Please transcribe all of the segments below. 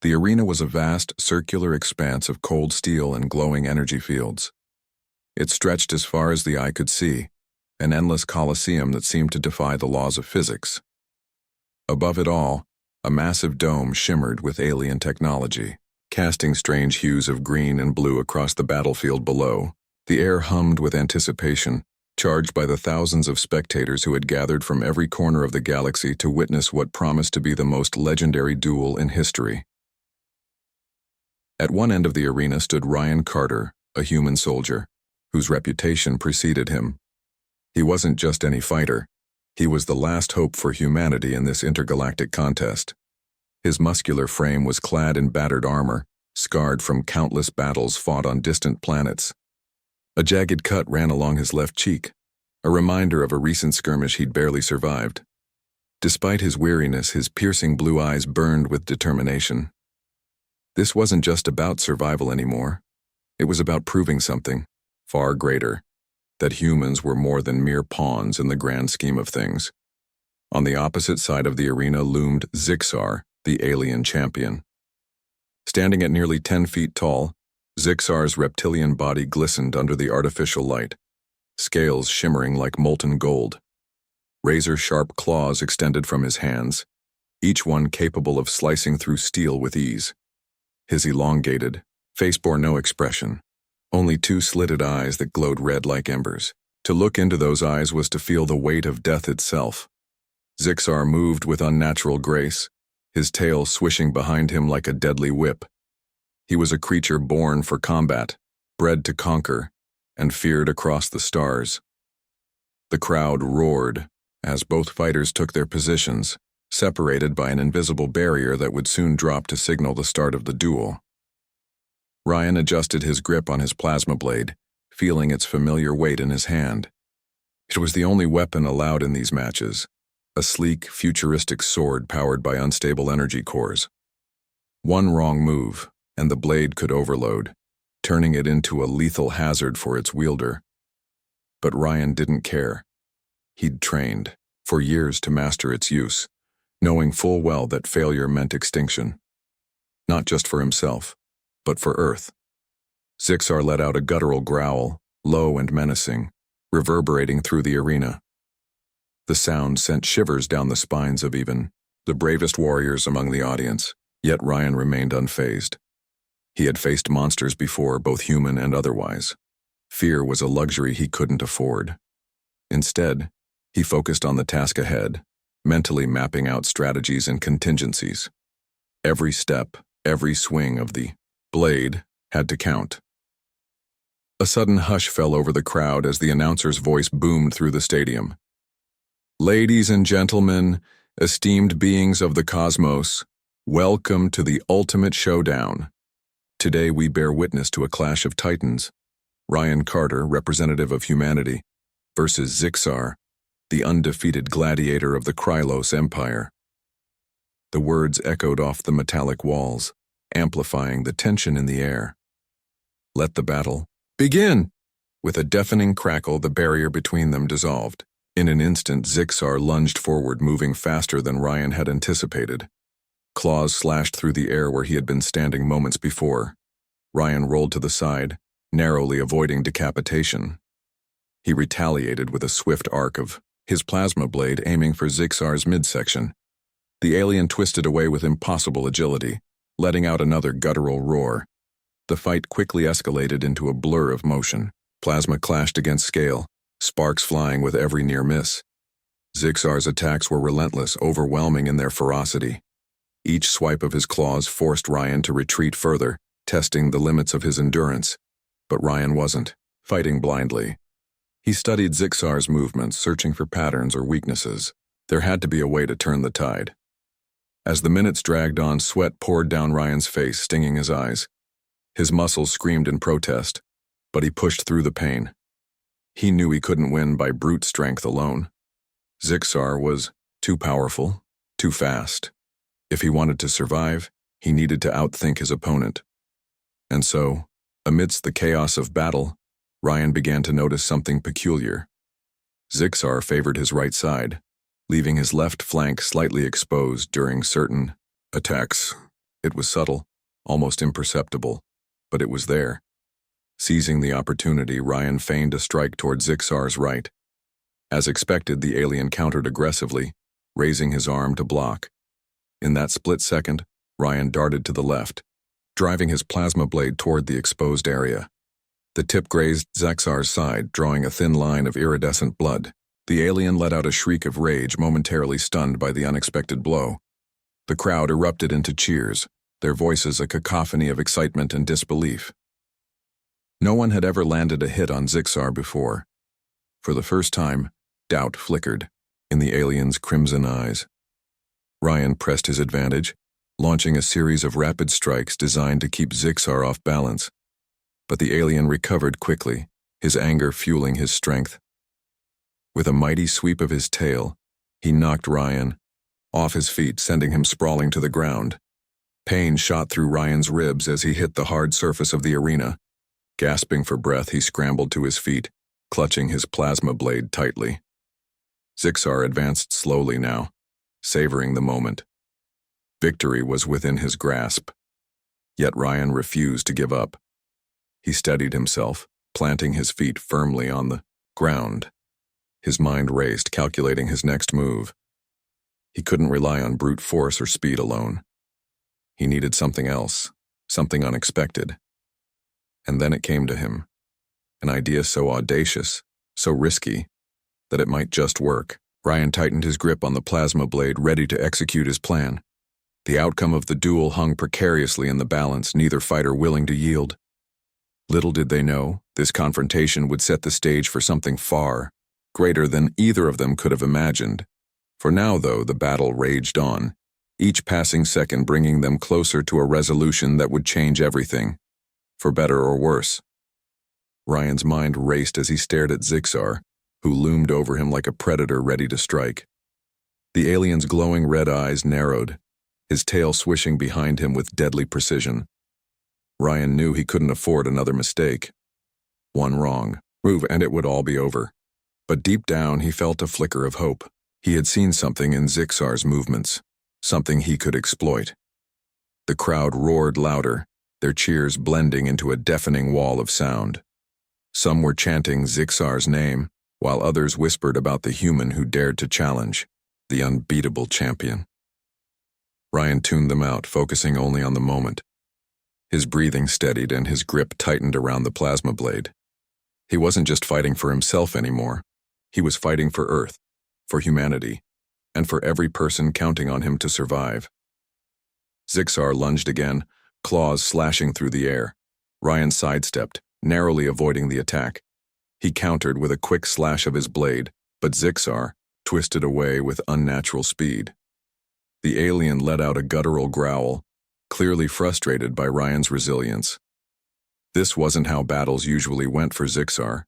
The arena was a vast, circular expanse of cold steel and glowing energy fields. It stretched as far as the eye could see, an endless coliseum that seemed to defy the laws of physics. Above it all, a massive dome shimmered with alien technology, casting strange hues of green and blue across the battlefield below. The air hummed with anticipation, charged by the thousands of spectators who had gathered from every corner of the galaxy to witness what promised to be the most legendary duel in history. At one end of the arena stood Ryan Carter, a human soldier, whose reputation preceded him. He wasn't just any fighter. He was the last hope for humanity in this intergalactic contest. His muscular frame was clad in battered armor, scarred from countless battles fought on distant planets. A jagged cut ran along his left cheek, a reminder of a recent skirmish he'd barely survived. Despite his weariness, his piercing blue eyes burned with determination. This wasn't just about survival anymore. It was about proving something far greater, that humans were more than mere pawns in the grand scheme of things. On the opposite side of the arena loomed Zixar, the alien champion. Standing at nearly 10 feet tall, Zixar's reptilian body glistened under the artificial light, scales shimmering like molten gold. Razor-sharp claws extended from his hands, each one capable of slicing through steel with ease. His elongated face bore no expression, only two slitted eyes that glowed red like embers. To look into those eyes was to feel the weight of death itself. Zixar moved with unnatural grace, his tail swishing behind him like a deadly whip. He was a creature born for combat, bred to conquer, and feared across the stars. The crowd roared as both fighters took their positions, separated by an invisible barrier that would soon drop to signal the start of the duel. Ryan adjusted his grip on his plasma blade, feeling its familiar weight in his hand. It was the only weapon allowed in these matches, a sleek, futuristic sword powered by unstable energy cores. One wrong move, and the blade could overload, turning it into a lethal hazard for its wielder. But Ryan didn't care. He'd trained for years to master its use, knowing full well that failure meant extinction. Not just for himself, but for Earth. Zixar let out a guttural growl, low and menacing, reverberating through the arena. The sound sent shivers down the spines of even the bravest warriors among the audience, yet Ryan remained unfazed. He had faced monsters before, both human and otherwise. Fear was a luxury he couldn't afford. Instead, he focused on the task ahead, mentally mapping out strategies and contingencies. Every step, every swing of the blade had to count. A sudden hush fell over the crowd as the announcer's voice boomed through the stadium. "Ladies and gentlemen, esteemed beings of the cosmos, welcome to the ultimate showdown. Today we bear witness to a clash of titans, Ryan Carter, representative of humanity, versus Zixar, the undefeated gladiator of the Krylos Empire." The words echoed off the metallic walls, amplifying the tension in the air. "Let the battle begin!" With a deafening crackle, the barrier between them dissolved. In an instant, Zixar lunged forward, moving faster than Ryan had anticipated. Claws slashed through the air where he had been standing moments before. Ryan rolled to the side, narrowly avoiding decapitation. He retaliated with a swift arc of his plasma blade aiming for Zixar's midsection. The alien twisted away with impossible agility, letting out another guttural roar. The fight quickly escalated into a blur of motion. Plasma clashed against scale, sparks flying with every near miss. Zixar's attacks were relentless, overwhelming in their ferocity. Each swipe of his claws forced Ryan to retreat further, testing the limits of his endurance. But Ryan wasn't fighting blindly. He studied Zixar's movements, searching for patterns or weaknesses. There had to be a way to turn the tide. As the minutes dragged on, sweat poured down Ryan's face, stinging his eyes. His muscles screamed in protest, but he pushed through the pain. He knew he couldn't win by brute strength alone. Zixar was too powerful, too fast. If he wanted to survive, he needed to outthink his opponent. And so, amidst the chaos of battle, Ryan began to notice something peculiar. Zixar favored his right side, leaving his left flank slightly exposed during certain attacks. It was subtle, almost imperceptible, but it was there. Seizing the opportunity, Ryan feigned a strike toward Zixar's right. As expected, the alien countered aggressively, raising his arm to block. In that split second, Ryan darted to the left, driving his plasma blade toward the exposed area. The tip grazed Zixar's side, drawing a thin line of iridescent blood. The alien let out a shriek of rage, momentarily stunned by the unexpected blow. The crowd erupted into cheers, their voices a cacophony of excitement and disbelief. No one had ever landed a hit on Zixar before. For the first time, doubt flickered in the alien's crimson eyes. Ryan pressed his advantage, launching a series of rapid strikes designed to keep Zixar off balance. But the alien recovered quickly, his anger fueling his strength. With a mighty sweep of his tail, he knocked Ryan off his feet, sending him sprawling to the ground. Pain shot through Ryan's ribs as he hit the hard surface of the arena. Gasping for breath, he scrambled to his feet, clutching his plasma blade tightly. Zixar advanced slowly now, savoring the moment. Victory was within his grasp. Yet Ryan refused to give up. He steadied himself, planting his feet firmly on the ground. His mind raced, calculating his next move. He couldn't rely on brute force or speed alone. He needed something else, something unexpected. And then it came to him, an idea so audacious, so risky, that it might just work. Ryan tightened his grip on the plasma blade, ready to execute his plan. The outcome of the duel hung precariously in the balance, neither fighter willing to yield. Little did they know, this confrontation would set the stage for something far greater than either of them could have imagined. For now, though, the battle raged on, each passing second bringing them closer to a resolution that would change everything, for better or worse. Ryan's mind raced as he stared at Zixar, who loomed over him like a predator ready to strike. The alien's glowing red eyes narrowed, his tail swishing behind him with deadly precision. Ryan knew he couldn't afford another mistake. One wrong move and it would all be over. But deep down he felt a flicker of hope. He had seen something in Zixar's movements, something he could exploit. The crowd roared louder, their cheers blending into a deafening wall of sound. Some were chanting Zixar's name, while others whispered about the human who dared to challenge, the unbeatable champion. Ryan tuned them out, focusing only on the moment. His breathing steadied and his grip tightened around the plasma blade. He wasn't just fighting for himself anymore. He was fighting for Earth, for humanity, and for every person counting on him to survive. Zixar lunged again, claws slashing through the air. Ryan sidestepped, narrowly avoiding the attack. He countered with a quick slash of his blade, but Zixar twisted away with unnatural speed. The alien let out a guttural growl, clearly frustrated by Ryan's resilience. This wasn't how battles usually went for Zixar.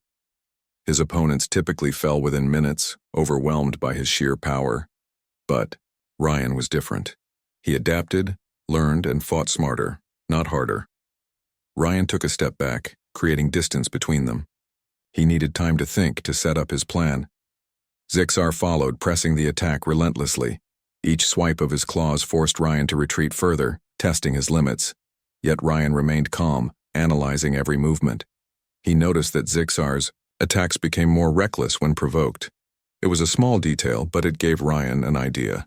His opponents typically fell within minutes, overwhelmed by his sheer power. But Ryan was different. He adapted, learned, and fought smarter, not harder. Ryan took a step back, creating distance between them. He needed time to think, to set up his plan. Zixar followed, pressing the attack relentlessly. Each swipe of his claws forced Ryan to retreat further, testing his limits. Yet Ryan remained calm, analyzing every movement. He noticed that Zixar's attacks became more reckless when provoked. It was a small detail, but it gave Ryan an idea.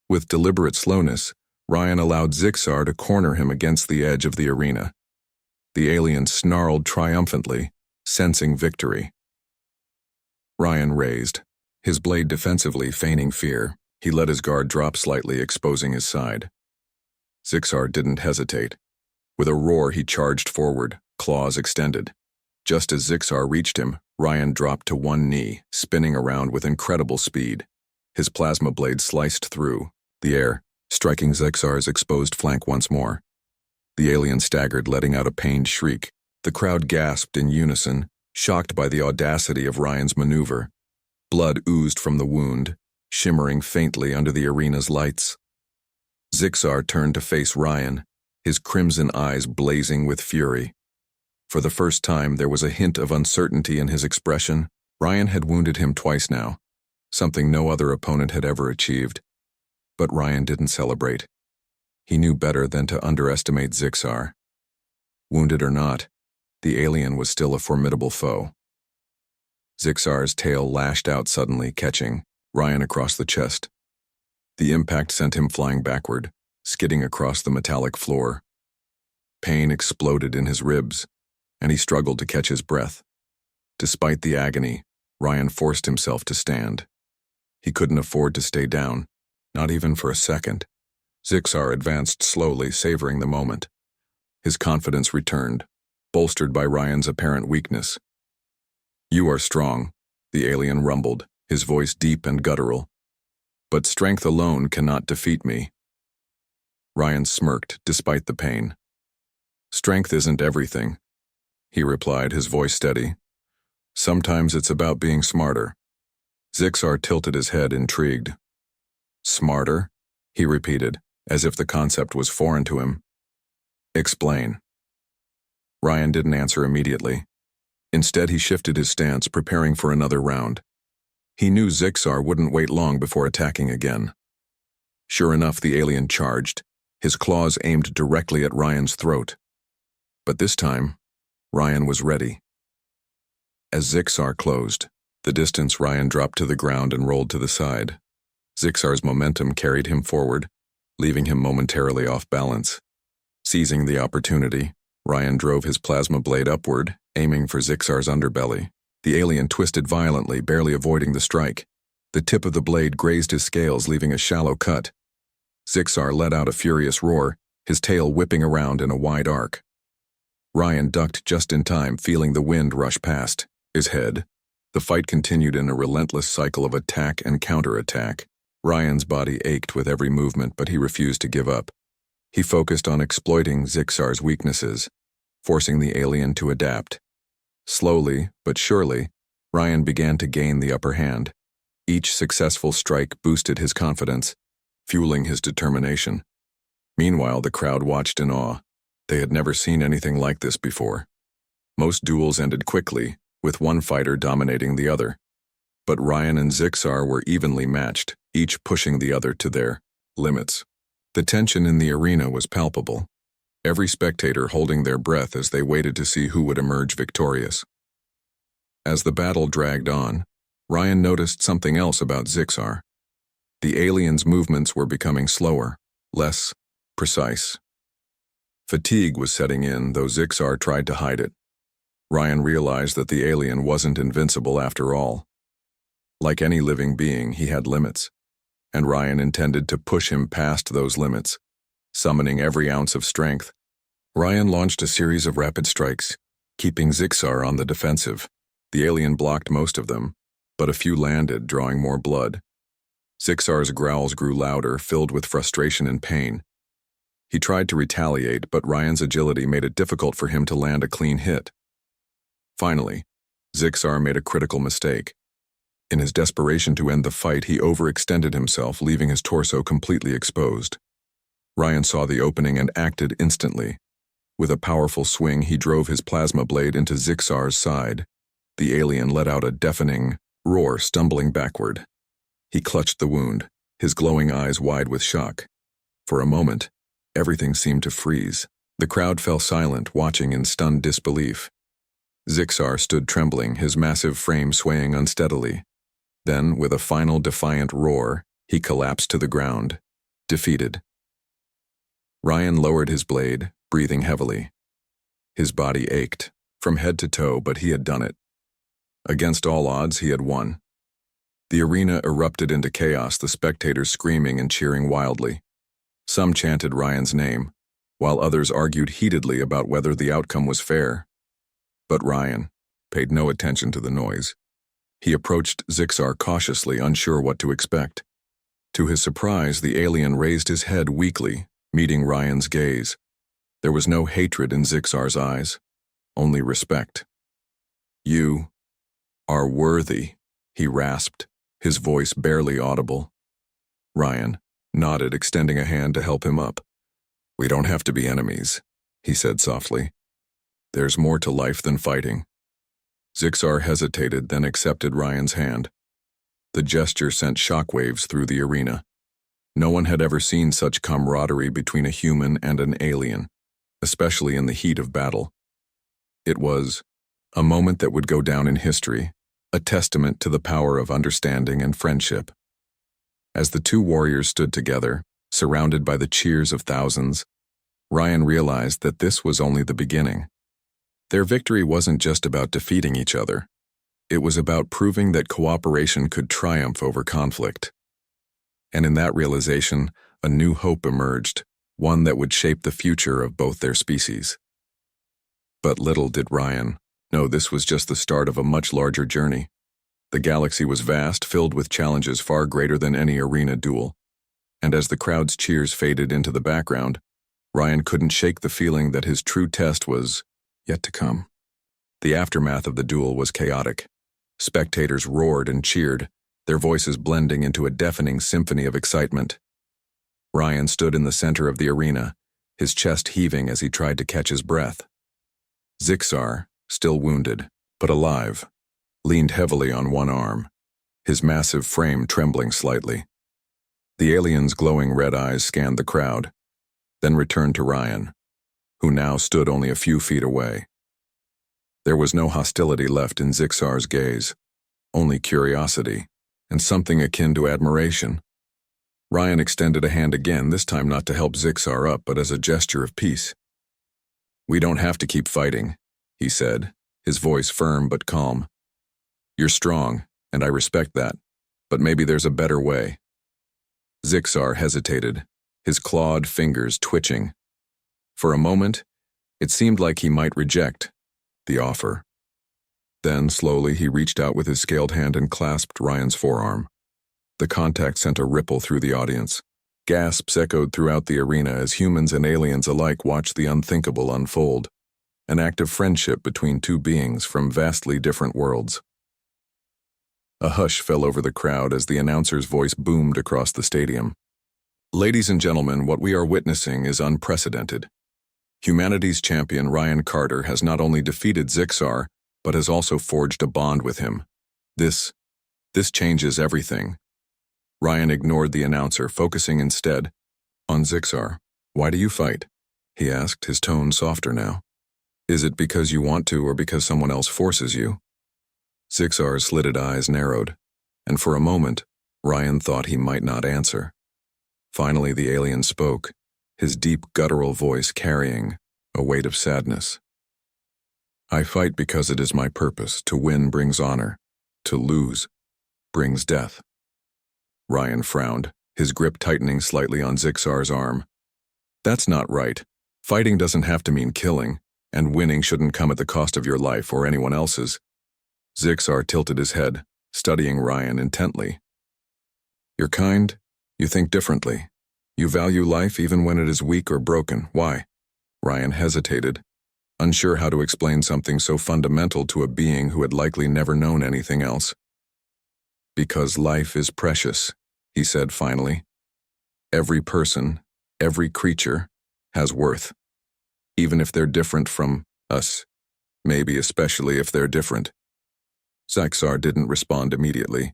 With deliberate slowness, Ryan allowed Zixar to corner him against the edge of the arena. The alien snarled triumphantly, sensing victory. Ryan raised, his blade defensively feigning fear. He let his guard drop slightly, exposing his side. Zixar didn't hesitate. With a roar, he charged forward, claws extended. Just as Zixar reached him, Ryan dropped to one knee, spinning around with incredible speed. His plasma blade sliced through the air, striking Zixar's exposed flank once more. The alien staggered, letting out a pained shriek. The crowd gasped in unison, shocked by the audacity of Ryan's maneuver. Blood oozed from the wound, shimmering faintly under the arena's lights. Zixar turned to face Ryan, his crimson eyes blazing with fury. For the first time, there was a hint of uncertainty in his expression. Ryan had wounded him twice now, something no other opponent had ever achieved. But Ryan didn't celebrate. He knew better than to underestimate Zixar. Wounded or not, the alien was still a formidable foe. Zixar's tail lashed out suddenly, catching Ryan across the chest. The impact sent him flying backward, skidding across the metallic floor. Pain exploded in his ribs, and he struggled to catch his breath. Despite the agony, Ryan forced himself to stand. He couldn't afford to stay down, not even for a second. Zixar advanced slowly, savoring the moment. His confidence returned, bolstered by Ryan's apparent weakness. "You are strong," the alien rumbled, his voice deep and guttural. "But strength alone cannot defeat me." Ryan smirked despite the pain. "Strength isn't everything," he replied, his voice steady. "Sometimes it's about being smarter." Zixar tilted his head, intrigued. "Smarter?" he repeated, as if the concept was foreign to him. "Explain." Ryan didn't answer immediately. Instead, he shifted his stance, preparing for another round. He knew Zixar wouldn't wait long before attacking again. Sure enough, the alien charged, his claws aimed directly at Ryan's throat. But this time, Ryan was ready. As Zixar closed, the distance, Ryan dropped to the ground and rolled to the side. Zixar's momentum carried him forward, leaving him momentarily off balance. Seizing the opportunity, Ryan drove his plasma blade upward, aiming for Zixar's underbelly. The alien twisted violently, barely avoiding the strike. The tip of the blade grazed his scales, leaving a shallow cut. Zixar let out a furious roar, his tail whipping around in a wide arc. Ryan ducked just in time, feeling the wind rush past his head. The fight continued in a relentless cycle of attack and counterattack. Ryan's body ached with every movement, but he refused to give up. He focused on exploiting Zixar's weaknesses, forcing the alien to adapt. Slowly, but surely, Ryan began to gain the upper hand. Each successful strike boosted his confidence, fueling his determination. Meanwhile, the crowd watched in awe. They had never seen anything like this before. Most duels ended quickly, with one fighter dominating the other. But Ryan and Zixar were evenly matched, each pushing the other to their limits. The tension in the arena was palpable, every spectator holding their breath as they waited to see who would emerge victorious. As the battle dragged on, Ryan noticed something else about Zixar. The alien's movements were becoming slower, less precise. Fatigue was setting in, though Zixar tried to hide it. Ryan realized that the alien wasn't invincible after all. Like any living being, he had limits, and Ryan intended to push him past those limits. Summoning every ounce of strength, Ryan launched a series of rapid strikes, keeping Zixar on the defensive. The alien blocked most of them, but a few landed, drawing more blood. Zixar's growls grew louder, filled with frustration and pain. He tried to retaliate, but Ryan's agility made it difficult for him to land a clean hit. Finally, Zixar made a critical mistake. In his desperation to end the fight, he overextended himself, leaving his torso completely exposed. Ryan saw the opening and acted instantly. With a powerful swing, he drove his plasma blade into Zixar's side. The alien let out a deafening roar, stumbling backward. He clutched the wound, his glowing eyes wide with shock. For a moment, everything seemed to freeze. The crowd fell silent, watching in stunned disbelief. Zixar stood trembling, his massive frame swaying unsteadily. Then, with a final defiant roar, he collapsed to the ground, defeated. Ryan lowered his blade, breathing heavily. His body ached, from head to toe, but he had done it. Against all odds, he had won. The arena erupted into chaos, the spectators screaming and cheering wildly. Some chanted Ryan's name, while others argued heatedly about whether the outcome was fair. But Ryan paid no attention to the noise. He approached Zixar cautiously, unsure what to expect. To his surprise, the alien raised his head weakly, meeting Ryan's gaze. There was no hatred in Zixar's eyes, only respect. "You are worthy," he rasped, his voice barely audible. Ryan nodded, extending a hand to help him up. "We don't have to be enemies," he said softly. "There's more to life than fighting." Zixar hesitated, then accepted Ryan's hand. The gesture sent shockwaves through the arena. No one had ever seen such camaraderie between a human and an alien, especially in the heat of battle. It was a moment that would go down in history, a testament to the power of understanding and friendship. As the two warriors stood together, surrounded by the cheers of thousands, Ryan realized that this was only the beginning. Their victory wasn't just about defeating each other. It was about proving that cooperation could triumph over conflict. And in that realization, a new hope emerged, one that would shape the future of both their species. But little did Ryan know this was just the start of a much larger journey. The galaxy was vast, filled with challenges far greater than any arena duel. And as the crowd's cheers faded into the background, Ryan couldn't shake the feeling that his true test was yet to come. The aftermath of the duel was chaotic. Spectators roared and cheered, their voices blending into a deafening symphony of excitement. Ryan stood in the center of the arena, his chest heaving as he tried to catch his breath. Zixar, still wounded, but alive, leaned heavily on one arm, his massive frame trembling slightly. The alien's glowing red eyes scanned the crowd, then returned to Ryan, who now stood only a few feet away. There was no hostility left in Zixar's gaze, only curiosity, and something akin to admiration. Ryan extended a hand again, this time not to help Zixar up, but as a gesture of peace. "We don't have to keep fighting," he said, his voice firm but calm. "You're strong, and I respect that, but maybe there's a better way." Zixar hesitated, his clawed fingers twitching. For a moment, it seemed like he might reject the offer. Then, slowly, he reached out with his scaled hand and clasped Ryan's forearm. The contact sent a ripple through the audience. Gasps echoed throughout the arena as humans and aliens alike watched the unthinkable unfold, an act of friendship between two beings from vastly different worlds. A hush fell over the crowd as the announcer's voice boomed across the stadium. "Ladies and gentlemen, what we are witnessing is unprecedented. Humanity's champion Ryan Carter has not only defeated Zixar, but has also forged a bond with him. This changes everything." Ryan ignored the announcer, focusing instead on Zixar. "Why do you fight?" he asked, his tone softer now. "Is it because you want to or because someone else forces you?" Zixar's slitted eyes narrowed, and for a moment, Ryan thought he might not answer. Finally, the alien spoke, his deep guttural voice carrying a weight of sadness. "I fight because it is my purpose. To win brings honor. To lose brings death." Ryan frowned, his grip tightening slightly on Zixar's arm. "That's not right. Fighting doesn't have to mean killing, and winning shouldn't come at the cost of your life or anyone else's." Zixar tilted his head, studying Ryan intently. "You're kind. You think differently. You value life even when it is weak or broken. Why?" Ryan hesitated, unsure how to explain something so fundamental to a being who had likely never known anything else. "Because life is precious," he said finally. "Every person, every creature, has worth. Even if they're different from us, maybe especially if they're different." Zixar didn't respond immediately.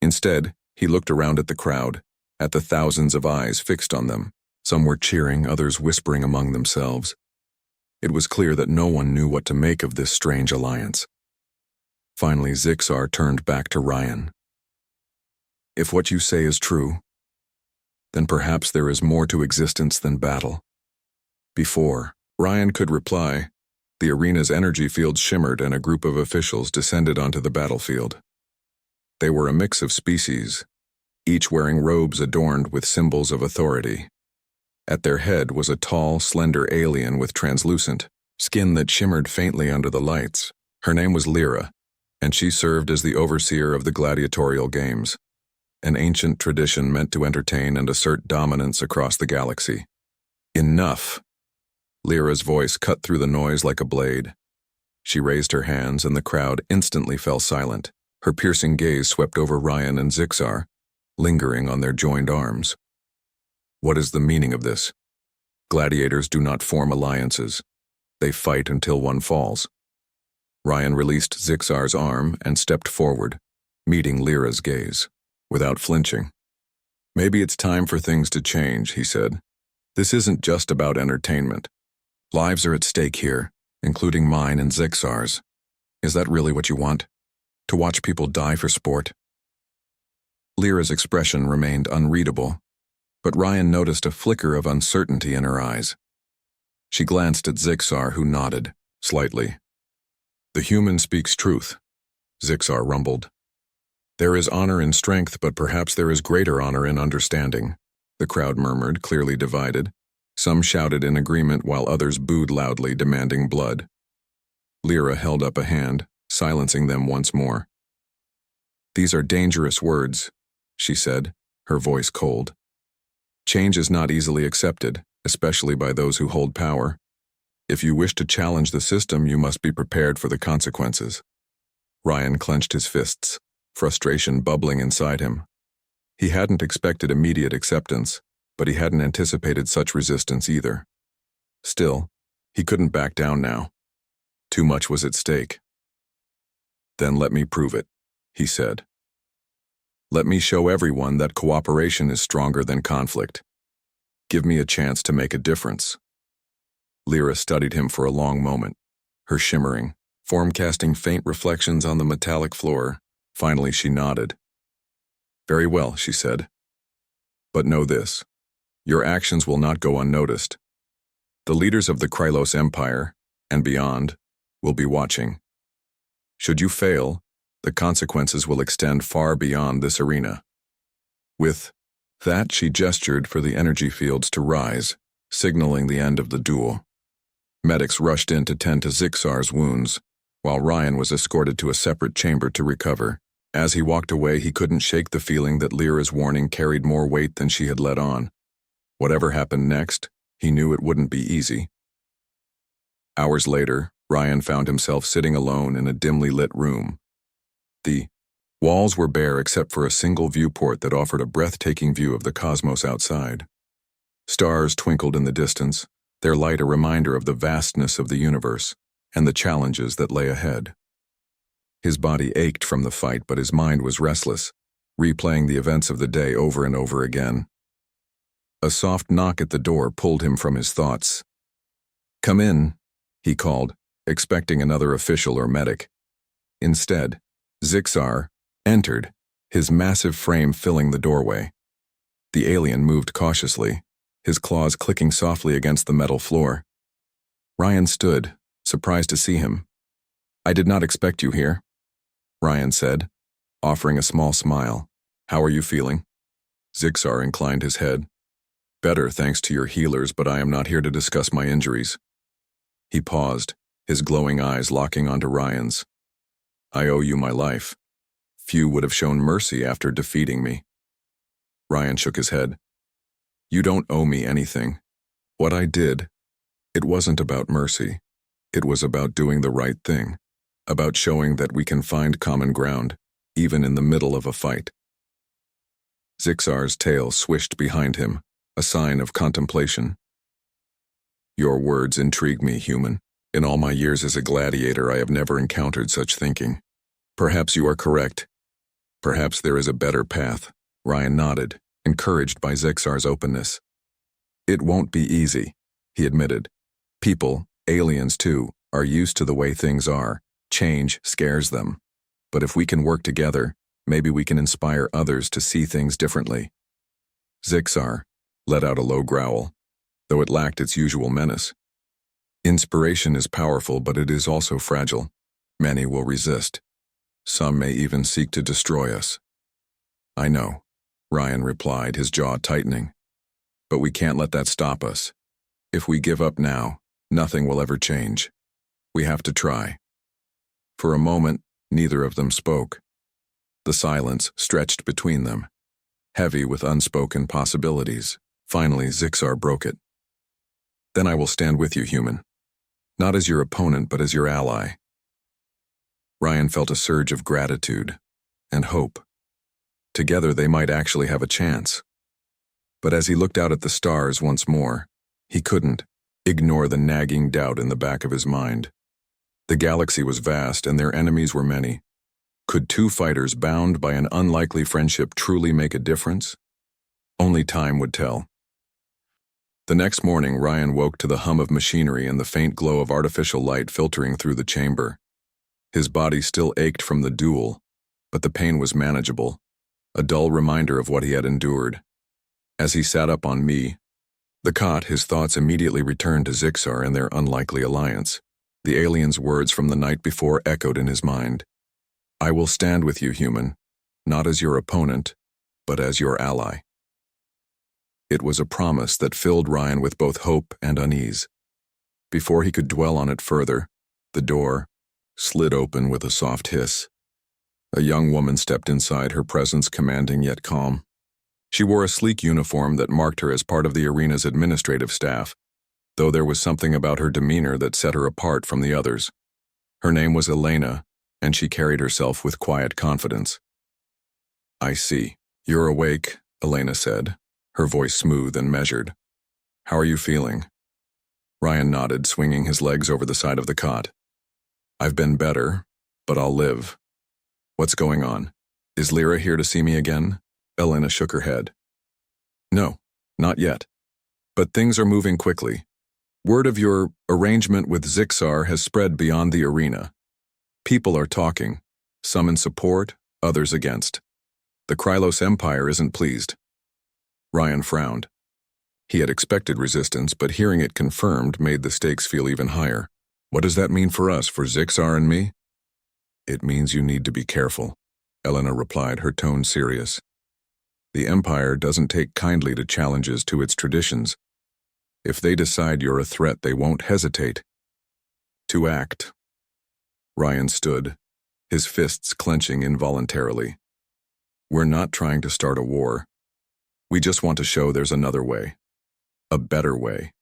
Instead, he looked around at the crowd, at the thousands of eyes fixed on them. Some were cheering, others whispering among themselves. It was clear that no one knew what to make of this strange alliance. Finally, Zixar turned back to Ryan. "If what you say is true, then perhaps there is more to existence than battle." Before Ryan could reply, the arena's energy field shimmered and a group of officials descended onto the battlefield. They were a mix of species, each wearing robes adorned with symbols of authority. At their head was a tall, slender alien with translucent skin that shimmered faintly under the lights. Her name was Lyra, and she served as the overseer of the gladiatorial games, an ancient tradition meant to entertain and assert dominance across the galaxy. "Enough!" Lyra's voice cut through the noise like a blade. She raised her hands and the crowd instantly fell silent. Her piercing gaze swept over Ryan and Zixar, lingering on their joined arms. "What is the meaning of this? Gladiators do not form alliances. They fight until one falls." Ryan released Zixar's arm and stepped forward, meeting Lyra's gaze. Without flinching, Maybe it's time for things to change, he said. This isn't just about entertainment. Lives are at stake here, including mine and Zixar's. Is that really what you want? To watch people die for sport? Lyra's expression remained unreadable, but Ryan noticed a flicker of uncertainty in her eyes. She glanced at Zixar, who nodded, slightly. The human speaks truth, Zixar rumbled. There is honor in strength, but perhaps there is greater honor in understanding, the crowd murmured, clearly divided. Some shouted in agreement while others booed loudly, demanding blood. Lyra held up a hand, silencing them once more. These are dangerous words, she said, her voice cold. Change is not easily accepted, especially by those who hold power. If you wish to challenge the system, you must be prepared for the consequences. Ryan clenched his fists, frustration bubbling inside him. He hadn't expected immediate acceptance, but he hadn't anticipated such resistance either. Still, he couldn't back down now. Too much was at stake. Then let me prove it, he said. Let me show everyone that cooperation is stronger than conflict. Give me a chance to make a difference. Lyra studied him for a long moment, her shimmering, form casting faint reflections on the metallic floor. Finally, she nodded. Very well, she said. But know this. Your actions will not go unnoticed. The leaders of the Krylos Empire, and beyond, will be watching. Should you fail, the consequences will extend far beyond this arena. With that, she gestured for the energy fields to rise, signaling the end of the duel. Medics rushed in to tend to Zixar's wounds, while Ryan was escorted to a separate chamber to recover. As he walked away, he couldn't shake the feeling that Lyra's warning carried more weight than she had let on. Whatever happened next, he knew it wouldn't be easy. Hours later, Ryan found himself sitting alone in a dimly lit room. The walls were bare except for a single viewport that offered a breathtaking view of the cosmos outside. Stars twinkled in the distance, their light a reminder of the vastness of the universe and the challenges that lay ahead. His body ached from the fight, but his mind was restless, replaying the events of the day over and over again. A soft knock at the door pulled him from his thoughts. Come in, he called, expecting another official or medic. Instead, Zixar entered, his massive frame filling the doorway. The alien moved cautiously, his claws clicking softly against the metal floor. Ryan stood, surprised to see him. I did not expect you here, Ryan said, offering a small smile. How are you feeling? Zixar inclined his head. Better thanks to your healers, but I am not here to discuss my injuries. He paused, his glowing eyes locking onto Ryan's. I owe you my life. Few would have shown mercy after defeating me. Ryan shook his head. You don't owe me anything. What I did, it wasn't about mercy. It was about doing the right thing, about showing that we can find common ground, even in the middle of a fight. Zixar's tail swished behind him, a sign of contemplation. Your words intrigue me, human. In all my years as a gladiator, I have never encountered such thinking. Perhaps you are correct. Perhaps there is a better path. Ryan nodded, encouraged by Zixar's openness. It won't be easy, he admitted. People, aliens too, are used to the way things are. Change scares them. But if we can work together, maybe we can inspire others to see things differently. Zixar let out a low growl, though it lacked its usual menace. Inspiration is powerful, but it is also fragile. Many will resist. Some may even seek to destroy us. I know, Ryan replied, his jaw tightening. But we can't let that stop us. If we give up now, nothing will ever change. We have to try. For a moment, neither of them spoke. The silence stretched between them, heavy with unspoken possibilities. Finally, Zixar broke it. Then I will stand with you, human. Not as your opponent, but as your ally. Ryan felt a surge of gratitude and hope. Together they might actually have a chance. But as he looked out at the stars once more, he couldn't ignore the nagging doubt in the back of his mind. The galaxy was vast and their enemies were many. Could two fighters bound by an unlikely friendship truly make a difference? Only time would tell. The next morning, Ryan woke to the hum of machinery and the faint glow of artificial light filtering through the chamber. His body still ached from the duel, but the pain was manageable, a dull reminder of what he had endured. As he sat up on the cot, his thoughts immediately returned to Zixar and their unlikely alliance. The alien's words from the night before echoed in his mind. "I will stand with you, human, not as your opponent, but as your ally." It was a promise that filled Ryan with both hope and unease. Before he could dwell on it further, the door slid open with a soft hiss. A young woman stepped inside, her presence commanding yet calm. She wore a sleek uniform that marked her as part of the arena's administrative staff, though there was something about her demeanor that set her apart from the others. Her name was Elena, and she carried herself with quiet confidence. "I see. You're awake," Elena said, her voice smooth and measured. "How are you feeling?" Ryan nodded, swinging his legs over the side of the cot. "I've been better, but I'll live." "What's going on? Is Lyra here to see me again?" Elena shook her head. "No, not yet. But things are moving quickly. Word of your arrangement with Zixar has spread beyond the arena. People are talking, some in support, others against. The Krylos Empire isn't pleased." Ryan frowned. He had expected resistance, but hearing it confirmed made the stakes feel even higher. "What does that mean for us, for Zixar and me?" "It means you need to be careful," Elena replied, her tone serious. "The Empire doesn't take kindly to challenges to its traditions. If they decide you're a threat, they won't hesitate to act." Ryan stood, his fists clenching involuntarily. "We're not trying to start a war. We just want to show there's another way. A better way."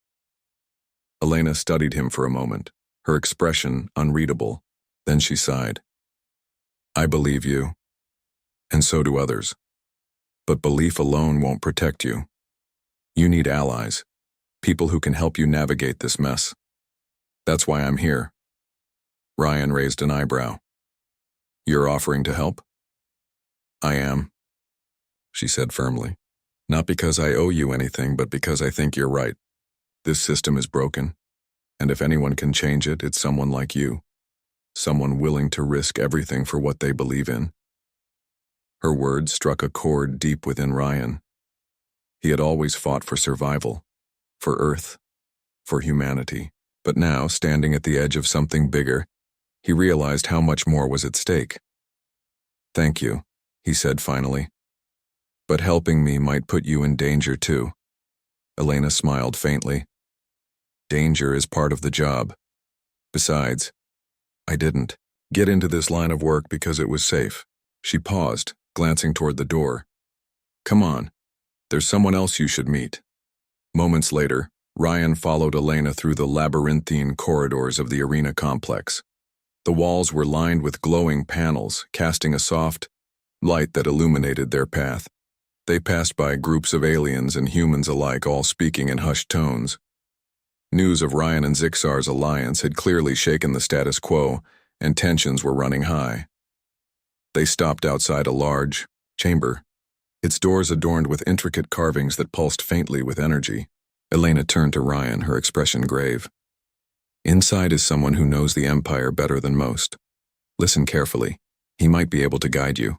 Elena studied him for a moment, her expression unreadable. Then she sighed. "I believe you, and so do others. But belief alone won't protect you. You need allies, people who can help you navigate this mess. That's why I'm here." Ryan raised an eyebrow. "You're offering to help?" "I am," she said firmly. "Not because I owe you anything, but because I think you're right. This system is broken, and if anyone can change it, it's someone like you. Someone willing to risk everything for what they believe in." Her words struck a chord deep within Ryan. He had always fought for survival, for Earth, for humanity. But now, standing at the edge of something bigger, he realized how much more was at stake. "Thank you," he said finally. "But helping me might put you in danger too." Elena smiled faintly. "Danger is part of the job. Besides, I didn't get into this line of work because it was safe." She paused, glancing toward the door. "Come on, there's someone else you should meet." Moments later, Ryan followed Elena through the labyrinthine corridors of the arena complex. The walls were lined with glowing panels, casting a soft light that illuminated their path. They passed by groups of aliens and humans alike, all speaking in hushed tones. News of Ryan and Zixar's alliance had clearly shaken the status quo, and tensions were running high. They stopped outside a large chamber, its doors adorned with intricate carvings that pulsed faintly with energy. Elena turned to Ryan, her expression grave. "Inside is someone who knows the Empire better than most. Listen carefully. He might be able to guide you."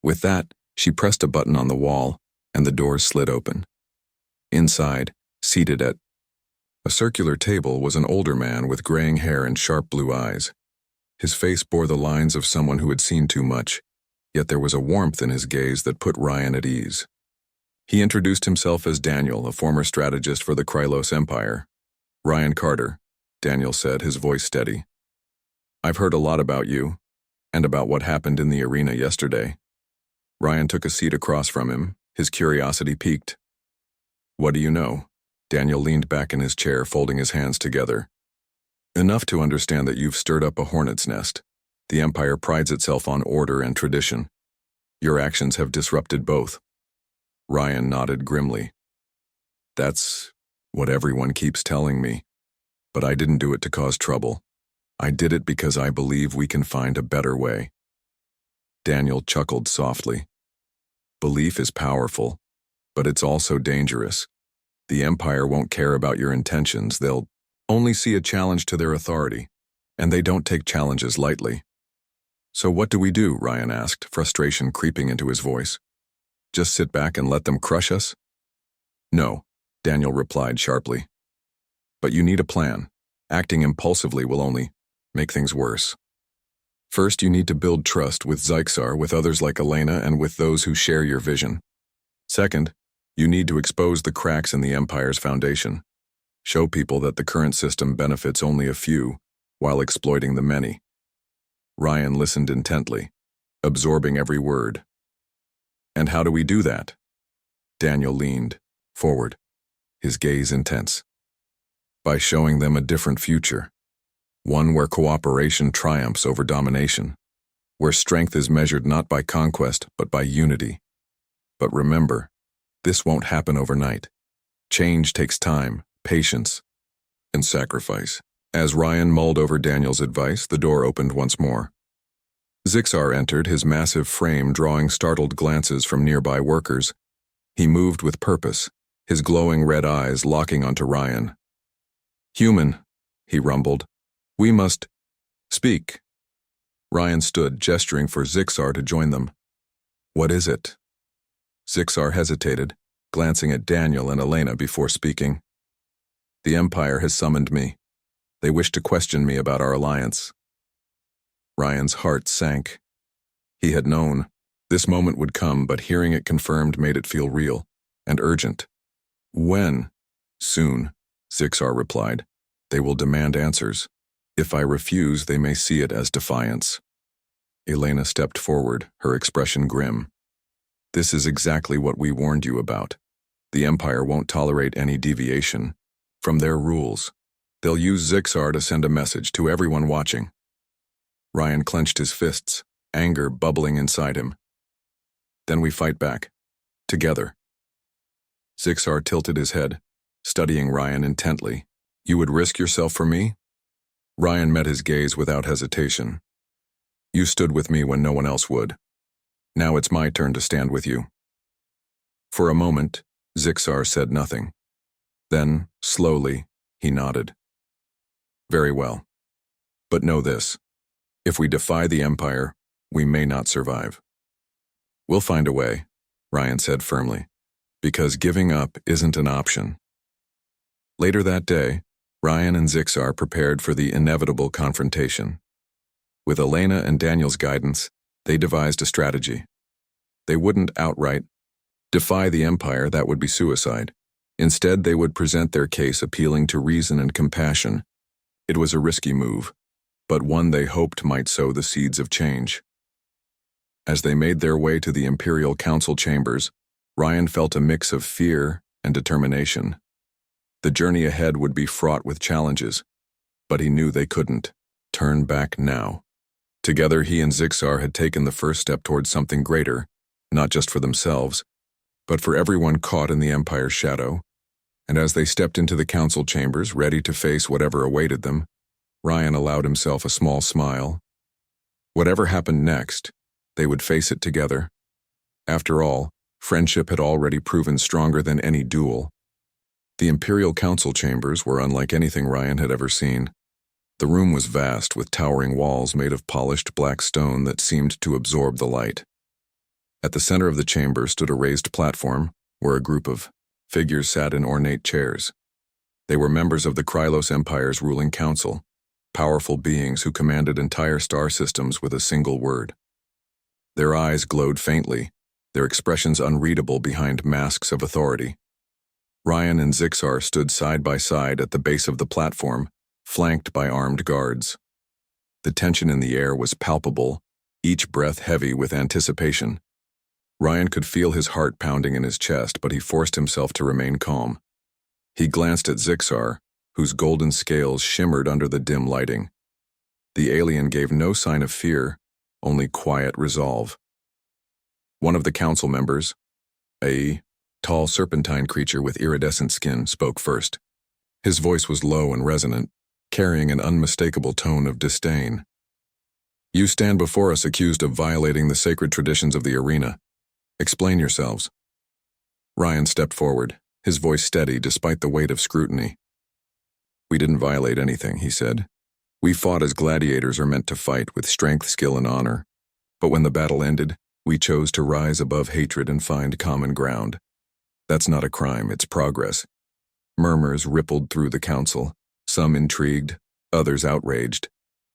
With that, she pressed a button on the wall, and the doors slid open. Inside, seated at a circular table, was an older man with graying hair and sharp blue eyes. His face bore the lines of someone who had seen too much, yet there was a warmth in his gaze that put Ryan at ease. He introduced himself as Daniel, a former strategist for the Krylos Empire. "Ryan Carter," Daniel said, his voice steady. "I've heard a lot about you, and about what happened in the arena yesterday." Ryan took a seat across from him, his curiosity piqued. "What do you know?" Daniel leaned back in his chair, folding his hands together. "Enough to understand that you've stirred up a hornet's nest. The Empire prides itself on order and tradition. Your actions have disrupted both." Ryan nodded grimly. "That's what everyone keeps telling me. But I didn't do it to cause trouble. I did it because I believe we can find a better way." Daniel chuckled softly. "Belief is powerful, But it's also dangerous. The Empire won't care about your intentions. They'll only see a challenge to their authority, and they don't take challenges lightly. So what do we do? Ryan asked, frustration creeping into his voice. Just sit back and let them crush us? No, Daniel replied sharply. But you need a plan. Acting impulsively will only make things worse. First, you need to build trust with Zyxar, with others like Elena, and with those who share your vision. Second, you need to expose the cracks in the Empire's foundation. Show people that the current system benefits only a few, while exploiting the many. Ryan listened intently, absorbing every word. And how do we do that? Daniel leaned forward, his gaze intense. By showing them a different future. One where cooperation triumphs over domination. Where strength is measured not by conquest, but by unity. But remember, this won't happen overnight. Change takes time, patience, and sacrifice. As Ryan mulled over Daniel's advice, the door opened once more. Zyxar entered, his massive frame drawing startled glances from nearby workers. He moved with purpose, his glowing red eyes locking onto Ryan. Human, he rumbled. We must speak. Ryan stood, gesturing for Zyxar to join them. What is it? Zyxar hesitated, glancing at Daniel and Elena before speaking. The Empire has summoned me. They wish to question me about our alliance. Ryan's heart sank. He had known this moment would come, but hearing it confirmed made it feel real and urgent. When? Soon, Zyxar replied. They will demand answers. If I refuse, they may see it as defiance. Elena stepped forward, her expression grim. This is exactly what we warned you about. The Empire won't tolerate any deviation from their rules. They'll use Zyxar to send a message to everyone watching. Ryan clenched his fists, anger bubbling inside him. Then we fight back. Together. Zyxar tilted his head, studying Ryan intently. You would risk yourself for me? Ryan met his gaze without hesitation. You stood with me when no one else would. Now it's my turn to stand with you. For a moment, Zyxar said nothing. Then, slowly, he nodded. Very well. But know this. If we defy the Empire, we may not survive. We'll find a way, Ryan said firmly, because giving up isn't an option. Later that day, Ryan and Zyxar prepared for the inevitable confrontation. With Elena and Daniel's guidance, they devised a strategy. They wouldn't outright defy the Empire, that would be suicide. Instead, they would present their case appealing to reason and compassion. It was a risky move, but one they hoped might sow the seeds of change. As they made their way to the Imperial Council chambers, Ryan felt a mix of fear and determination. The journey ahead would be fraught with challenges, but he knew they couldn't turn back now. Together, he and Zyxar had taken the first step towards something greater, not just for themselves, but for everyone caught in the Empire's shadow. And as they stepped into the council chambers, ready to face whatever awaited them, Ryan allowed himself a small smile. Whatever happened next, they would face it together. After all, friendship had already proven stronger than any duel. The Imperial Council chambers were unlike anything Ryan had ever seen. The room was vast, with towering walls made of polished black stone that seemed to absorb the light. At the center of the chamber stood a raised platform, where a group of figures sat in ornate chairs. They were members of the Krylos Empire's ruling council, powerful beings who commanded entire star systems with a single word. Their eyes glowed faintly, their expressions unreadable behind masks of authority. Ryan and Zyxar stood side by side at the base of the platform, flanked by armed guards. The tension in the air was palpable, each breath heavy with anticipation. Ryan could feel his heart pounding in his chest, but he forced himself to remain calm. He glanced at Zyxar, whose golden scales shimmered under the dim lighting. The alien gave no sign of fear, only quiet resolve. One of the council members, a tall serpentine creature with iridescent skin, spoke first. His voice was low and resonant, carrying an unmistakable tone of disdain. You stand before us accused of violating the sacred traditions of the arena. Explain yourselves. Ryan stepped forward, his voice steady despite the weight of scrutiny. "We didn't violate anything," he said. "We fought as gladiators are meant to fight, with strength, skill, and honor. But when the battle ended, we chose to rise above hatred and find common ground. That's not a crime, it's progress." Murmurs rippled through the council, some intrigued, others outraged.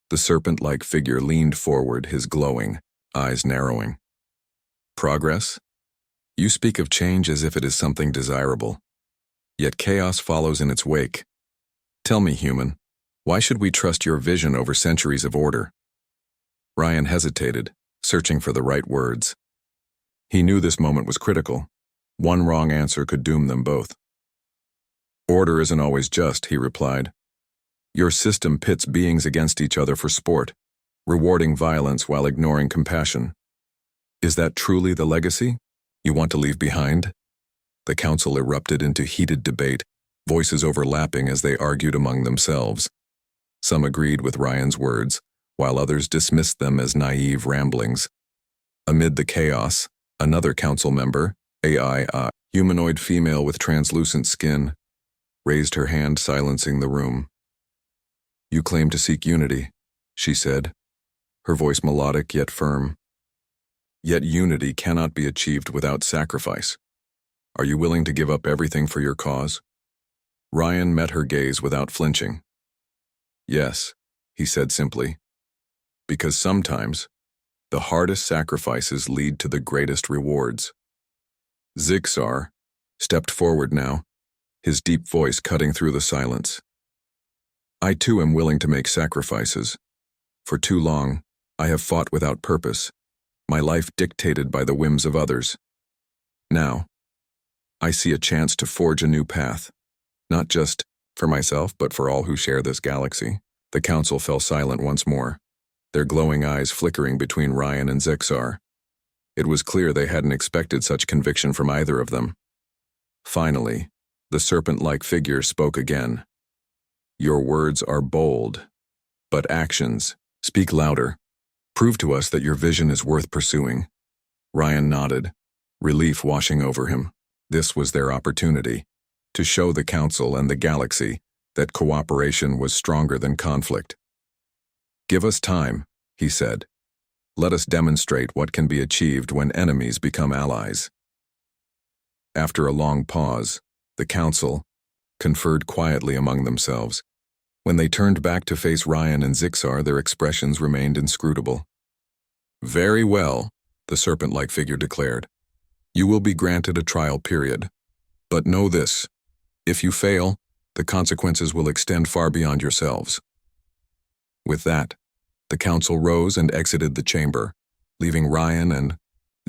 The serpent-like figure leaned forward, his glowing, eyes narrowing. "Progress? You speak of change as if it is something desirable. Yet chaos follows in its wake. Tell me, human, why should we trust your vision over centuries of order?" Ryan hesitated, searching for the right words. He knew this moment was critical. One wrong answer could doom them both. "Order isn't always just," he replied. "Your system pits beings against each other for sport, rewarding violence while ignoring compassion. Is that truly the legacy you want to leave behind?" The council erupted into heated debate, voices overlapping as they argued among themselves. Some agreed with Ryan's words, while others dismissed them as naive ramblings. Amid the chaos, another council member, a humanoid female with translucent skin, raised her hand, silencing the room. "You claim to seek unity," she said, her voice melodic yet firm. "Yet unity cannot be achieved without sacrifice. Are you willing to give up everything for your cause?" Ryan met her gaze without flinching. "Yes," he said simply, "because sometimes the hardest sacrifices lead to the greatest rewards." Zixar stepped forward now, his deep voice cutting through the silence. "I too am willing to make sacrifices. For too long, I have fought without purpose, my life dictated by the whims of others. Now, I see a chance to forge a new path, not just for myself but for all who share this galaxy." The council fell silent once more, their glowing eyes flickering between Ryan and Zixar. It was clear they hadn't expected such conviction from either of them. Finally, the serpent-like figure spoke again. "Your words are bold, but actions speak louder. Prove to us that your vision is worth pursuing." Ryan nodded, relief washing over him. This was their opportunity, to show the council and the galaxy that cooperation was stronger than conflict. "Give us time," he said. "Let us demonstrate what can be achieved when enemies become allies." After a long pause, the council conferred quietly among themselves. When they turned back to face Ryan and Zixar, their expressions remained inscrutable. "Very well," the serpent-like figure declared. "You will be granted a trial period. But know this, if you fail, the consequences will extend far beyond yourselves." With that, the council rose and exited the chamber, leaving Ryan and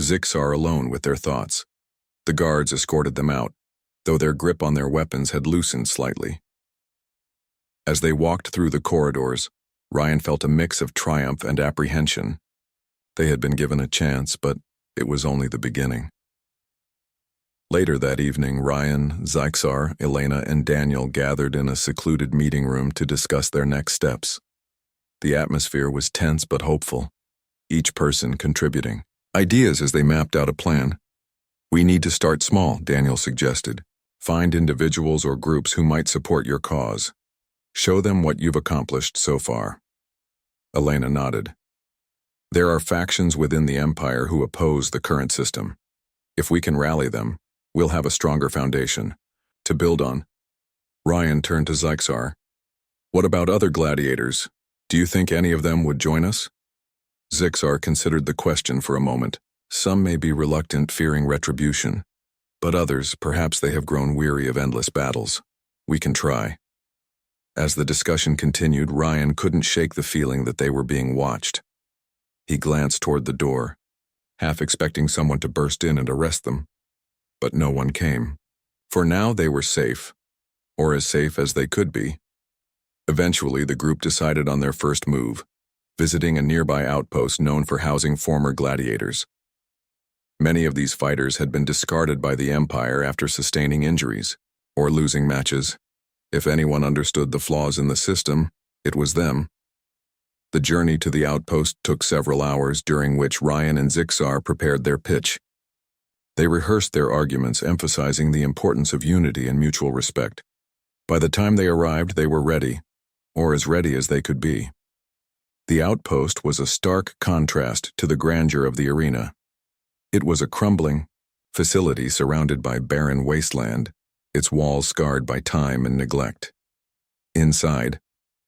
Zixar alone with their thoughts. The guards escorted them out, though their grip on their weapons had loosened slightly. As they walked through the corridors, Ryan felt a mix of triumph and apprehension. They had been given a chance, but it was only the beginning. Later that evening, Ryan, Zixar, Elena, and Daniel gathered in a secluded meeting room to discuss their next steps. The atmosphere was tense but hopeful, each person contributing ideas as they mapped out a plan. "We need to start small," Daniel suggested. "Find individuals or groups who might support your cause. Show them what you've accomplished so far." Elena nodded. "There are factions within the Empire who oppose the current system. If we can rally them, we'll have a stronger foundation to build on." Ryan turned to Zixar. "What about other gladiators? Do you think any of them would join us?" Zixar considered the question for a moment. "Some may be reluctant, fearing retribution. But others, perhaps they have grown weary of endless battles. We can try." As the discussion continued, Ryan couldn't shake the feeling that they were being watched. He glanced toward the door, half expecting someone to burst in and arrest them. But no one came. For now they were safe, or as safe as they could be. Eventually, the group decided on their first move, visiting a nearby outpost known for housing former gladiators. Many of these fighters had been discarded by the Empire after sustaining injuries or losing matches. If anyone understood the flaws in the system, it was them. The journey to the outpost took several hours, during which Ryan and Zixar prepared their pitch. They rehearsed their arguments, emphasizing the importance of unity and mutual respect. By the time they arrived, they were ready, or as ready as they could be. The outpost was a stark contrast to the grandeur of the arena. It was a crumbling facility surrounded by barren wasteland, its walls scarred by time and neglect. Inside,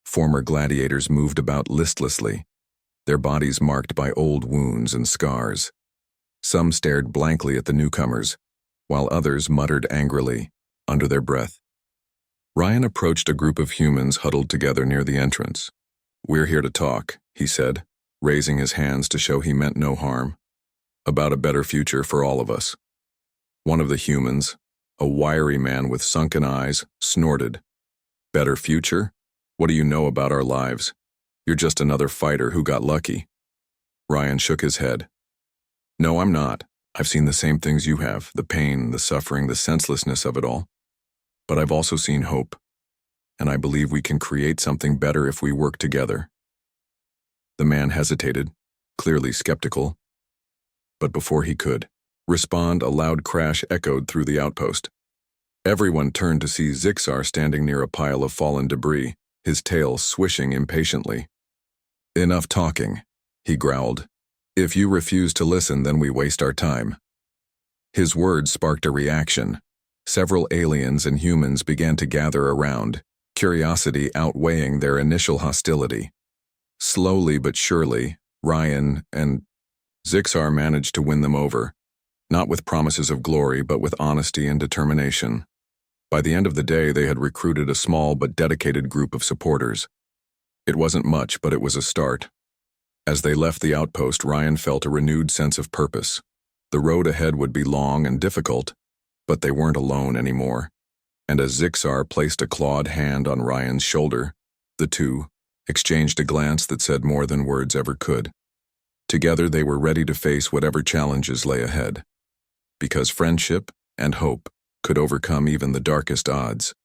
former gladiators moved about listlessly, their bodies marked by old wounds and scars. Some stared blankly at the newcomers, while others muttered angrily, under their breath. Ryan approached a group of humans huddled together near the entrance. "We're here to talk," he said, raising his hands to show he meant no harm. "About a better future for all of us." One of the humans, a wiry man with sunken eyes, snorted. "Better future? What do you know about our lives? You're just another fighter who got lucky." Ryan shook his head. "No, I'm not. I've seen the same things you have, the pain, the suffering, the senselessness of it all. But I've also seen hope, and I believe we can create something better if we work together." The man hesitated, clearly skeptical. But before he could respond, a loud crash echoed through the outpost. Everyone turned to see Zixar standing near a pile of fallen debris, his tail swishing impatiently. "Enough talking," he growled. "If you refuse to listen, then we waste our time." His words sparked a reaction. Several aliens and humans began to gather around, curiosity outweighing their initial hostility. Slowly but surely, Ryan and Zixar managed to win them over, not with promises of glory but with honesty and determination. By the end of the day, they had recruited a small but dedicated group of supporters. It wasn't much, but it was a start. As they left the outpost, Ryan felt a renewed sense of purpose. The road ahead would be long and difficult, but they weren't alone anymore. And as Zixar placed a clawed hand on Ryan's shoulder, the two exchanged a glance that said more than words ever could. Together they were ready to face whatever challenges lay ahead. Because friendship and hope could overcome even the darkest odds.